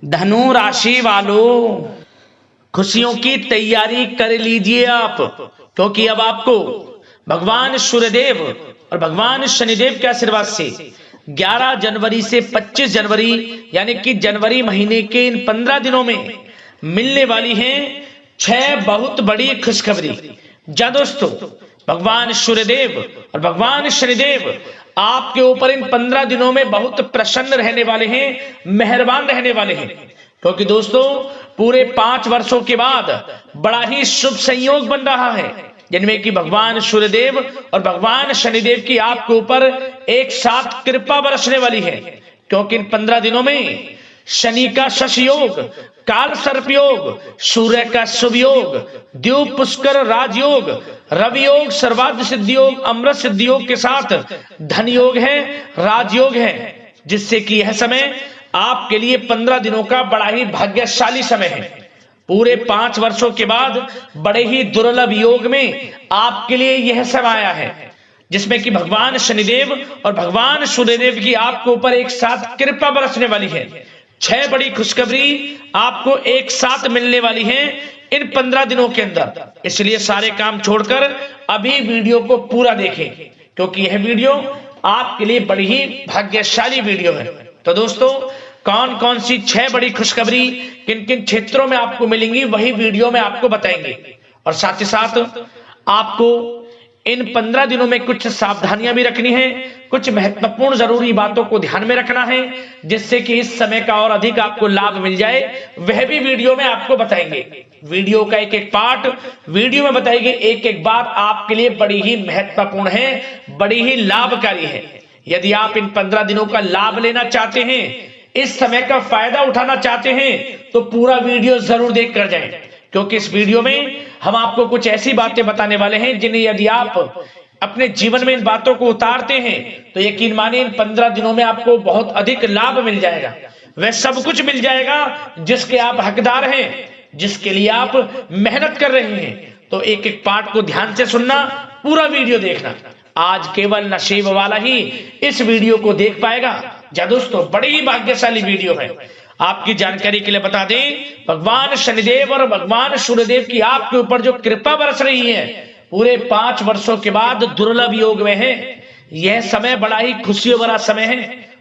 धनु राशि वालों, खुशियों की तैयारी कर लीजिए आप, क्योंकि अब आपको भगवान सूर्यदेव और भगवान शनिदेव के आशीर्वाद से 11 जनवरी से 25 जनवरी यानी कि जनवरी महीने के इन 15 दिनों में मिलने वाली हैं 6 बहुत बड़ी खुशखबरी। जा दोस्तों, भगवान सूर्यदेव और भगवान शनिदेव आपके ऊपर इन 15 दिनों में बहुत प्रसन्न रहने वाले हैं, मेहरबान रहने वाले हैं, क्योंकि दोस्तों पूरे 5 वर्षों के बाद बड़ा ही शुभ संयोग बन रहा है, जिनमें कि भगवान सूर्यदेव और भगवान शनिदेव की आपके ऊपर एक साथ कृपा बरसने वाली है। क्योंकि इन 15 दिनों में शनि का शश योग, काल सर्प योग, सूर्य का शुभ योग, द्यूप पुष्कर राजयोग, रवि योग, सर्वार्थ सिद्धि योग, अमृत सिद्धि योग के साथ धन योग है, राजयोग है, जिससे कि यह समय आपके लिए 15 दिनों का बड़ा ही भाग्यशाली समय है। पूरे 5 वर्षों के बाद बड़े ही दुर्लभ योग में आपके लिए यह समय आया है, जिसमें कि भगवान शनिदेव और भगवान सूर्यदेव की आपके ऊपर एक साथ कृपा बरसने वाली है। 6 बड़ी खुशखबरी आपको एक साथ मिलने वाली हैं इन 15 दिनों के अंदर। इसलिए सारे काम छोड़कर अभी वीडियो को पूरा देखें, क्योंकि यह वीडियो आपके लिए बड़ी ही भाग्यशाली वीडियो है। तो दोस्तों, कौन कौन सी 6 बड़ी खुशखबरी किन किन क्षेत्रों में आपको मिलेंगी, वही वीडियो में आपको बताएंगे। और साथ ही साथ आपको इन 15 दिनों में कुछ सावधानियां भी रखनी है, कुछ महत्वपूर्ण जरूरी बातों को ध्यान में रखना है, जिससे कि इस समय का और अधिक आपको लाभ मिल जाए, वह भी वीडियो में आपको बताएंगे। वीडियो का एक एक पार्ट वीडियो में बताएंगे, एक एक बात आपके लिए बड़ी ही महत्वपूर्ण है, बड़ी ही लाभकारी है। यदि आप इन 15 दिनों का लाभ लेना चाहते हैं, इस समय का फायदा उठाना चाहते हैं, तो पूरा वीडियो जरूर देख कर जाएं, क्योंकि इस वीडियो में हम आपको कुछ ऐसी बातें बताने वाले हैं जिन्हें यदि आप अपने जीवन में इन बातों को उतारते हैं तो यकीन मानिए इन 15 दिनों में आपको बहुत अधिक लाभ मिल जाएगा। वह सब कुछ मिल जाएगा जिसके आप हकदार हैं, जिसके लिए आप मेहनत कर रहे हैं। तो एक एक पार्ट को ध्यान से सुनना, पूरा वीडियो देखना। आज केवल नसीब वाला ही इस वीडियो को देख पाएगा। जा दोस्तों, बड़ी ही भाग्यशाली वीडियो है। आपकी जानकारी के लिए बता दें, भगवान शनिदेव और भगवान सूर्यदेव की आपके ऊपर जो कृपा बरस रही है, पूरे 5 वर्षों के बाद दुर्लभ योग में है। यह समय बड़ा ही खुशियों भरा समय है,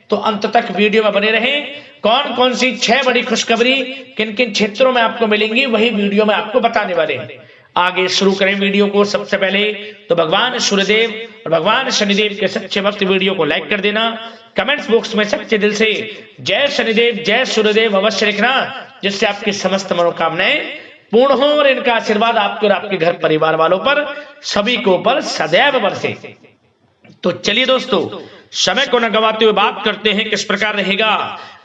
तो अंत तक वीडियो में बने रहें। कौन कौन सी 6 बड़ी खुशखबरी किन किन क्षेत्रों में आपको मिलेंगी, वही वीडियो में आपको बताने वाले हैं। आगे शुरू करें वीडियो को। सबसे पहले तो भगवान सूर्यदेव और भगवान शनिदेव के सच्चे भक्त वीडियो को लाइक कर देना। कमेंट्स बॉक्स में सच्चे दिल से जय शनिदेव जय सूर्यदेव अवश्य लिखना, जिससे आपकी समस्त मनोकामनाएं पूर्ण हो और इनका आशीर्वाद आपके और आपके घर परिवार वालों पर सभी को ऊपर सदैव बरसे। तो चलिए दोस्तों, समय को न गवाते हुए बात करते हैं किस प्रकार रहेगा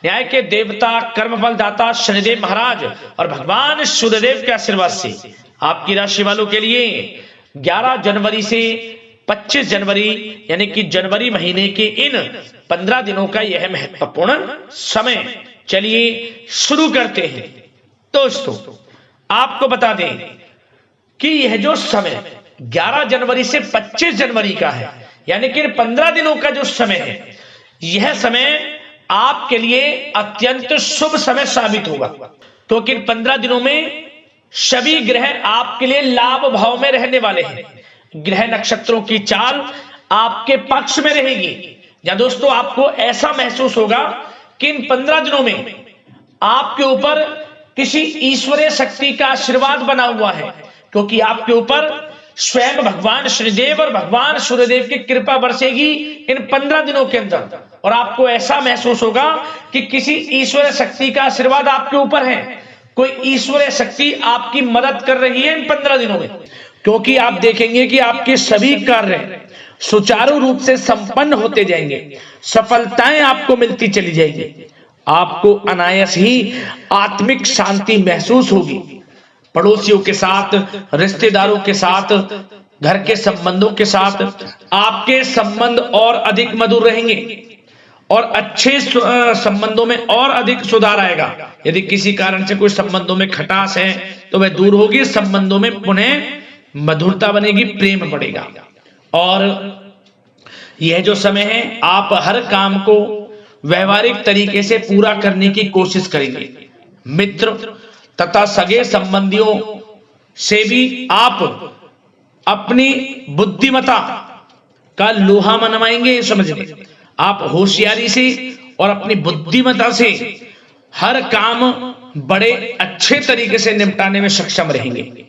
न्याय के देवता, कर्मफल दाता शनिदेव महाराज और भगवान सूर्यदेव के आशीर्वाद से आपकी राशि वालों के लिए 11 जनवरी से 25 जनवरी यानी कि जनवरी महीने के इन 15 दिनों का यह महत्वपूर्ण समय। चलिए शुरू करते हैं। दोस्तों, आपको बता दें कि यह जो समय 11 जनवरी से 25 जनवरी का है, यानी कि 15 दिनों का जो समय है, यह समय आपके लिए अत्यंत शुभ समय साबित होगा, क्योंकि इन 15 दिनों में सभी ग्रह आपके लिए लाभ भाव में रहने वाले हैं। ग्रह नक्षत्रों की चाल आपके पक्ष में रहेगी। या दोस्तों, आपको ऐसा महसूस होगा कि इन 15 दिनों में आपके ऊपर किसी ईश्वरीय शक्ति का आशीर्वाद बना हुआ है, क्योंकि आपके ऊपर स्वयं भगवान शनिदेव और भगवान सूर्यदेव की कृपा बरसेगी इन 15 दिनों के अंदर। और आपको ऐसा महसूस होगा कि किसी ईश्वरीय शक्ति का आशीर्वाद आपके ऊपर है, कोई ईश्वरीय शक्ति आपकी मदद कर रही है इन 15 दिनों में, क्योंकि आप देखेंगे कि आपके सभी कार्य सुचारू रूप से संपन्न होते जाएंगे, सफलताएं आपको मिलती चली जाएंगी, आपको अनायास ही आत्मिक शांति महसूस होगी। पड़ोसियों के साथ, रिश्तेदारों के साथ, घर के संबंधों के साथ आपके संबंध और अधिक मधुर रहेंगे और अच्छे संबंधों में और अधिक सुधार आएगा। यदि किसी कारण से कोई संबंधों में खटास है तो वह दूर होगी, संबंधों में पुनः मधुरता बनेगी, प्रेम बढ़ेगा। और यह जो समय है, आप हर काम को व्यवहारिक तरीके से पूरा करने की कोशिश करेंगे। मित्र तथा सगे संबंधियों से भी आप अपनी बुद्धिमत्ता का लोहा मनवाएंगे। समझ लें, आप होशियारी से और अपनी बुद्धिमत्ता से हर काम बड़े अच्छे तरीके से निपटाने में सक्षम रहेंगे।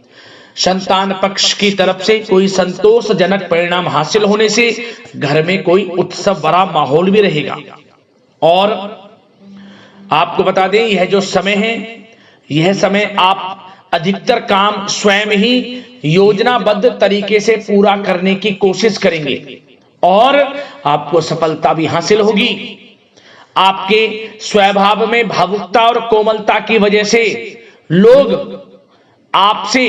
संतान पक्ष की तरफ से कोई संतोषजनक परिणाम हासिल होने से घर में कोई उत्सव भरा माहौल भी रहेगा। और आपको बता दें, यह जो समय है, यह समय आप अधिकतर काम स्वयं ही योजनाबद्ध तरीके से पूरा करने की कोशिश करेंगे और आपको सफलता भी हासिल होगी। आपके स्वभाव में भावुकता और कोमलता की वजह से लोग आपसे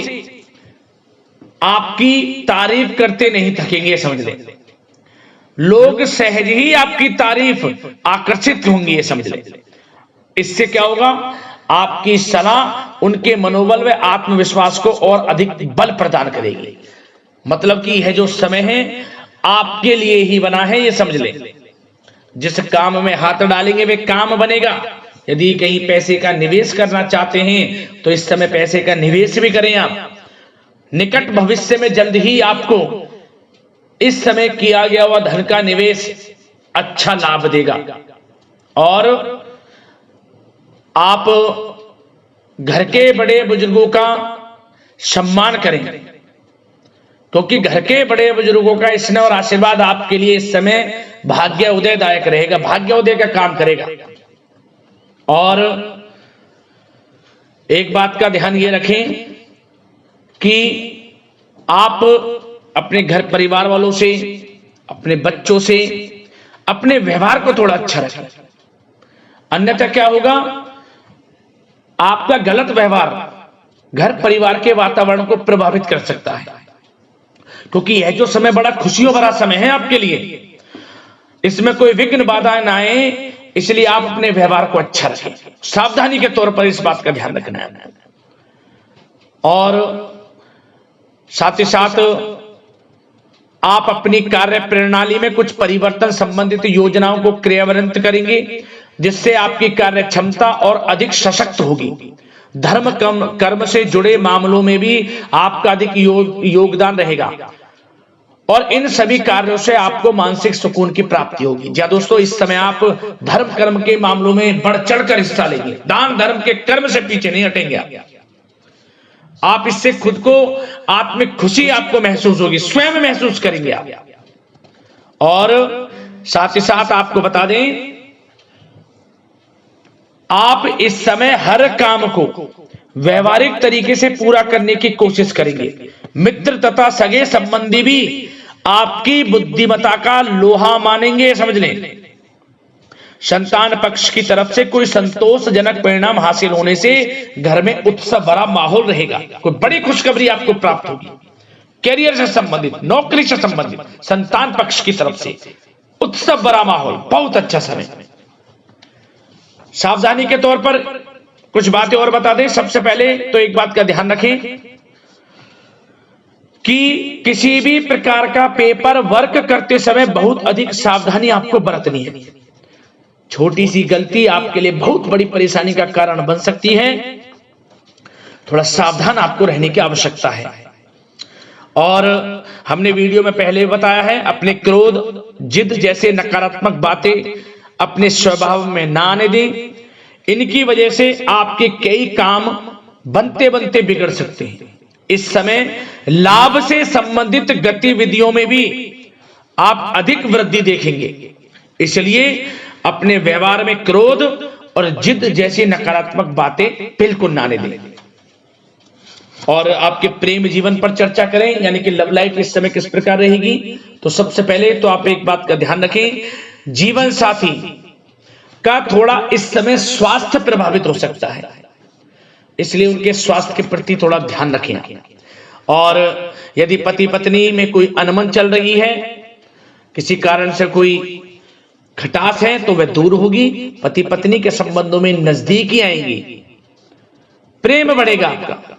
आपकी तारीफ करते नहीं थकेंगे। समझ लें, लोग सहज ही आपकी तारीफ आकर्षित होंगी, ये समझ लें। इससे क्या होगा, आपकी सलाह उनके मनोबल व आत्मविश्वास को और अधिक बल प्रदान करेगी। मतलब कि यह जो समय है आपके लिए ही बना है, ये समझ लें। जिस काम में हाथ डालेंगे वे काम बनेगा। यदि कहीं पैसे का निवेश करना चाहते हैं तो इस समय पैसे का निवेश भी करें आप। निकट भविष्य में जल्द ही आपको इस समय किया गया हुआ धन का निवेश अच्छा लाभ देगा। और आप घर के बड़े बुजुर्गों का सम्मान करें, क्योंकि घर के बड़े बुजुर्गों का स्नेह और आशीर्वाद आपके लिए इस समय भाग्य उदयदायक रहेगा, भाग्य उदय का काम करेगा। और एक बात का ध्यान ये रखें कि आप अपने घर परिवार वालों से, अपने बच्चों से अपने व्यवहार को थोड़ा अच्छा रखें। अन्यथा क्या होगा, आपका गलत व्यवहार घर परिवार के वातावरण को प्रभावित कर सकता है। क्योंकि यह जो समय बड़ा खुशियों भरा समय है आपके लिए, इसमें कोई विघ्न बाधाएं ना आए, इसलिए आप अपने व्यवहार को अच्छा रखें। सावधानी के तौर पर इस बात का ध्यान रखना है। और साथ ही साथ आप अपनी कार्य प्रणाली में कुछ परिवर्तन संबंधित योजनाओं को क्रियान्वित करेंगे, जिससे आपकी कार्य क्षमता और अधिक सशक्त होगी। धर्म कर्म से जुड़े मामलों में भी आपका अधिक योगदान रहेगा और इन सभी कार्यों से आपको मानसिक सुकून की प्राप्ति होगी। जी दोस्तों, इस समय आप धर्म कर्म के मामलों में बढ़ चढ़कर हिस्सा लेंगे। दान धर्म के कर्म से पीछे नहीं हटेंगे आप। इससे खुद को आत्मिक खुशी आपको महसूस होगी, स्वयं महसूस करेंगे आप। और साथ ही साथ आपको बता दें, आप इस समय हर काम को व्यवहारिक तरीके से पूरा करने की कोशिश करेंगे। मित्र तथा सगे संबंधी भी आपकी बुद्धिमत्ता का लोहा मानेंगे। समझ लें, संतान पक्ष की तरफ से कोई संतोषजनक परिणाम हासिल होने से घर में उत्सव भरा माहौल रहेगा। कोई बड़ी खुशखबरी आपको प्राप्त होगी। कैरियर से संबंधित, नौकरी से संबंधित, संतान पक्ष की तरफ से उत्सव भरा माहौल, बहुत अच्छा समय। सावधानी के तौर पर कुछ बातें और बता दें। सबसे पहले तो एक बात का ध्यान रखें कि किसी भी प्रकार का पेपर वर्क करते समय बहुत अधिक सावधानी आपको बरतनी है। छोटी सी गलती आपके लिए बहुत बड़ी परेशानी का कारण बन सकती है। थोड़ा सावधान आपको रहने की आवश्यकता है। और हमने वीडियो में पहले बताया है, अपने क्रोध, जिद जैसे नकारात्मक बातें अपने स्वभाव में ना आने दें। इनकी वजह से आपके कई काम बनते बनते बिगड़ सकते हैं। इस समय लाभ से संबंधित गतिविधियों में भी आप अधिक वृद्धि देखेंगे। इसलिए अपने व्यवहार में क्रोध और जिद जैसी नकारात्मक बातें बिल्कुल ना आने दें। और आपके प्रेम जीवन पर चर्चा करें, यानी कि लव लाइफ इस समय किस प्रकार रहेगी। तो सबसे पहले तो आप एक बात का ध्यान रखें, जीवन साथी का थोड़ा इस समय स्वास्थ्य प्रभावित हो सकता है, इसलिए उनके स्वास्थ्य के प्रति थोड़ा ध्यान रखें। और यदि पति पत्नी में कोई अनबन चल रही है, किसी कारण से कोई खटास है, तो वह दूर होगी। पति पत्नी के संबंधों में नजदीकी आएंगी, प्रेम बढ़ेगा आपका।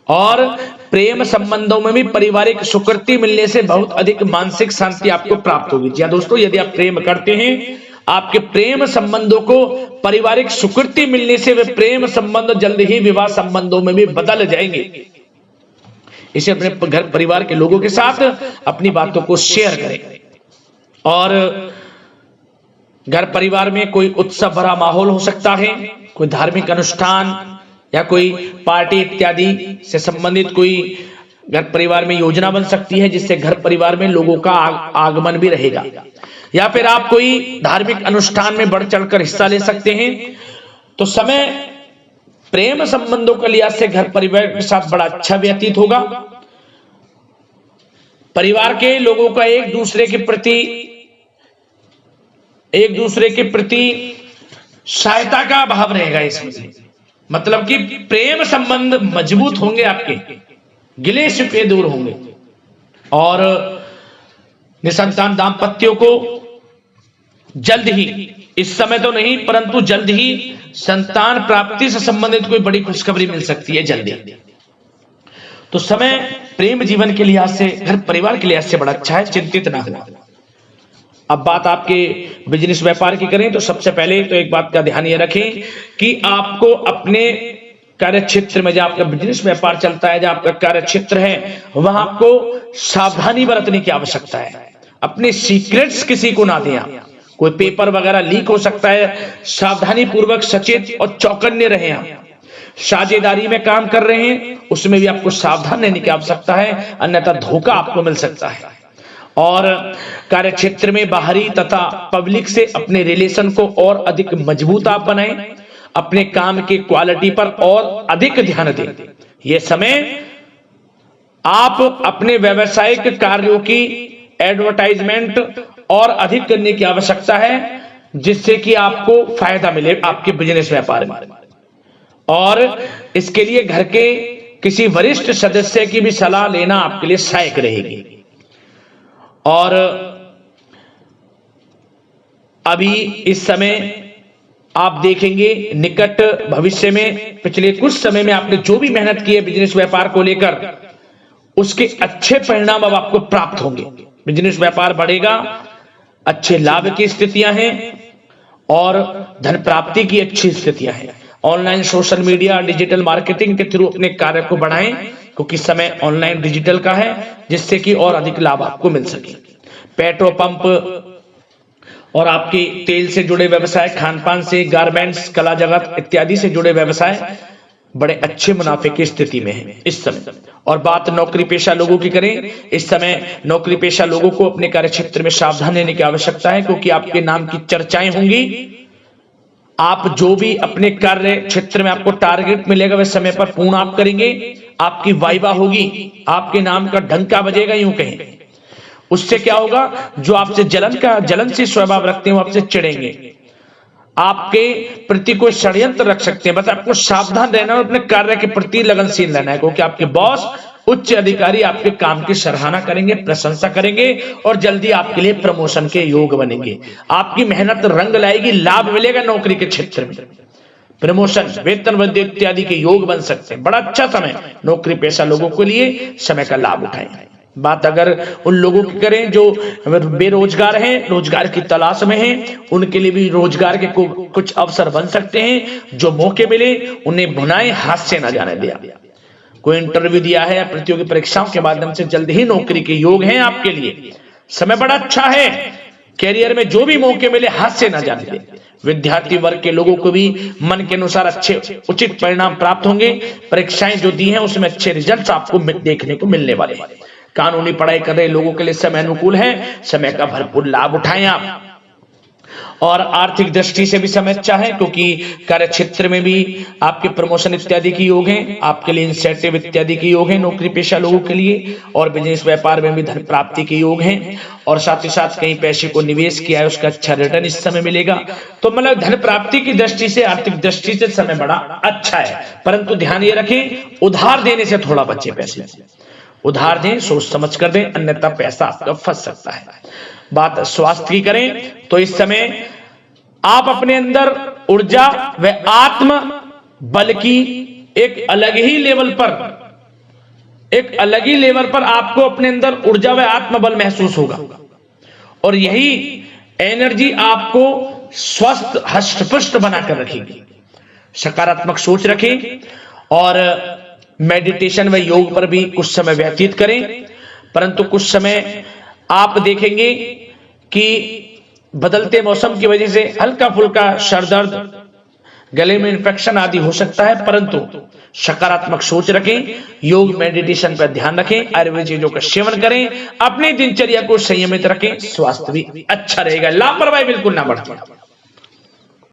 और प्रेम संबंधों में भी पारिवारिक स्वीकृति मिलने से बहुत अधिक मानसिक शांति आपको प्राप्त होगी। जी दोस्तों, यदि आप प्रेम करते हैं आपके प्रेम संबंधों को पारिवारिक स्वीकृति मिलने से वे प्रेम संबंध जल्द ही विवाह संबंधों में भी बदल जाएंगे। इसे अपने घर परिवार के लोगों के साथ अपनी बातों को शेयर करें। और घर परिवार में कोई उत्सव भरा माहौल हो सकता है, कोई धार्मिक अनुष्ठान या कोई पार्टी इत्यादि से संबंधित कोई घर परिवार में योजना बन सकती है, जिससे घर परिवार में लोगों का आगमन भी रहेगा। या फिर आप कोई धार्मिक अनुष्ठान में बढ़ चढ़कर हिस्सा ले सकते हैं। तो समय प्रेम संबंधों के लिहाज से घर परिवार के साथ बड़ा अच्छा व्यतीत होगा। परिवार के लोगों का एक दूसरे के प्रति सहायता का भाव रहेगा इसमें, मतलब कि प्रेम संबंध मजबूत होंगे, आपके गिले शिकवे दूर होंगे। और निसंतान दाम्पत्यों को जल्द ही, इस समय तो नहीं परंतु जल्द ही संतान प्राप्ति से संबंधित कोई बड़ी खुशखबरी मिल सकती है जल्दी। तो समय प्रेम जीवन के लिहाज से, घर परिवार के लिहाज से बड़ा अच्छा है, चिंतित ना हो। अब बात आपके बिजनेस व्यापार की करें तो सबसे पहले तो एक बात का ध्यान ये रखें कि आपको अपने कार्य क्षेत्र में, जहां आपका बिजनेस व्यापार चलता है, जहां आपका कार्य क्षेत्र है, वहां आपको सावधानी बरतने की आवश्यकता है। अपने सीक्रेट्स किसी को ना दें। कोई पेपर वगैरह लीक हो सकता है, सावधानी पूर्वक सचेत और चौकन्ने रहें। आप साझेदारी में काम कर रहे हैं, उसमें भी आपको सावधान रहने की आवश्यकता है, अन्यथा धोखा आपको मिल सकता है। और कार्य क्षेत्र में बाहरी तथा पब्लिक से अपने रिलेशन को और अधिक मजबूत आप बनाएं। अपने काम की क्वालिटी पर और अधिक ध्यान दें। यह समय आप अपने व्यावसायिक कार्यों की एडवर्टाइजमेंट और अधिक करने की आवश्यकता है, जिससे कि आपको फायदा मिले आपके बिजनेस व्यापार में। और इसके लिए घर के किसी वरिष्ठ सदस्य की भी सलाह लेना आपके लिए सहायक रहेगी। और अभी इस समय आप देखेंगे निकट भविष्य में, पिछले कुछ समय में आपने जो भी मेहनत की है बिजनेस व्यापार को लेकर, उसके अच्छे परिणाम अब आपको प्राप्त होंगे। बिजनेस व्यापार बढ़ेगा, अच्छे लाभ की स्थितियां हैं और धन प्राप्ति की अच्छी स्थितियां हैं। Online social media digital marketing के थ्रू अपने कार्य को बढ़ाएं, क्योंकि समय ऑनलाइन डिजिटल का है, जिससे कि और अधिक लाभ आपको मिल सके। पेट्रोल पंप और आपके तेल से जुड़े व्यवसाय, खान पान से, गारमेंट्स, कला जगत इत्यादि से जुड़े व्यवसाय बड़े अच्छे मुनाफे की स्थिति में है इस समय। और बात नौकरी पेशा लोगों की करें, इस समय नौकरी पेशा लोगों को अपने कार्य क्षेत्र में सावधान रहने की आवश्यकता है, क्योंकि आपके नाम की चर्चाएं होंगी। आप जो भी अपने कार्य क्षेत्र में आपको टारगेट मिलेगा वह समय पर पूर्ण आप करेंगे। आपकी वाइवा होगी, आपके नाम का डंका बजेगा, यूं कहें। उससे क्या होगा, जो आपसे जलनशील स्वभाव रखते हैं वो आपसे चिढ़ेंगे, आपके प्रति कोई षड्यंत्र रख सकते हैं। बस आपको सावधान रहना और अपने कार्य के प्रति लगनशील रहना है, क्योंकि आपके बॉस, उच्च अधिकारी आपके काम की सराहना करेंगे, प्रशंसा करेंगे और जल्दी आपके लिए प्रमोशन के योग बनेंगे। आपकी मेहनत रंग लाएगी, लाभ मिलेगा नौकरी के क्षेत्र में, प्रमोशन, वेतन वृद्धि इत्यादि के योग बन सकते हैं। बड़ा अच्छा समय नौकरी पेशा लोगों के लिए, समय का लाभ उठाएं। बात अगर उन लोगों की करें जो बेरोजगार हैं, रोजगार की तलाश में हैं, उनके लिए भी रोजगार के कुछ अवसर बन सकते हैं। जो मौके मिले उन्हें भुनाएं, हाथ से न जाने दिया। कोई इंटरव्यू दिया है या प्रतियोगी परीक्षाओं के माध्यम से जल्द ही नौकरी के योग हैं आपके लिए। समय बड़ा अच्छा है, कैरियर में जो भी मौके मिले हाथ से न जाने दें। विद्यार्थी वर्ग के लोगों को भी मन के अनुसार अच्छे उचित परिणाम प्राप्त होंगे। परीक्षाएं जो दी हैं उसमें अच्छे रिजल्ट आपको देखने को मिलने वाले हैं। कानूनी पढ़ाई कर रहे लोगों के लिए समय अनुकूल है, समय का भरपूर लाभ उठाएं आप। और आर्थिक दृष्टि से भी समय अच्छा है, क्योंकि कार्य क्षेत्र में भी आपके प्रमोशन इत्यादि के योग हैं, आपके लिए इंसेंटिव इत्यादि के योग हैं नौकरी पेशा लोगों के लिए। और बिजनेस व्यापार में भी धन प्राप्ति के योग हैं, और साथ ही साथ कहीं पैसे को निवेश किया है उसका अच्छा रिटर्न इस समय मिलेगा। तो मतलब धन प्राप्ति की दृष्टि से, आर्थिक दृष्टि से समय बड़ा अच्छा है। परंतु ध्यान ये रखें, उधार देने से थोड़ा बचे। पैसे उधार दें, सोच समझ कर दें, अन्यथा पैसा आपका फंस सकता है। बात स्वास्थ्य की करें तो इस समय आप अपने अंदर ऊर्जा व आत्म बल की एक अलग ही लेवल पर आपको अपने अंदर ऊर्जा व आत्म बल महसूस होगा। और यही एनर्जी आपको स्वस्थ हष्ट-पुष्ट बनाकर रखेगी। सकारात्मक सोच रखें और मेडिटेशन व योग पर भी कुछ समय व्यतीत करें। परंतु कुछ समय आप देखेंगे कि बदलते मौसम की वजह से हल्का फुल्का सर दर्द, गले में इन्फेक्शन आदि हो सकता है, परंतु सकारात्मक सोच रखें, योग मेडिटेशन पर ध्यान रखें, आयुर्वेद चीजों का सेवन करें, अपनी दिनचर्या को संयमित रखें, स्वास्थ्य भी अच्छा रहेगा, लापरवाही बिल्कुल ना बरतें।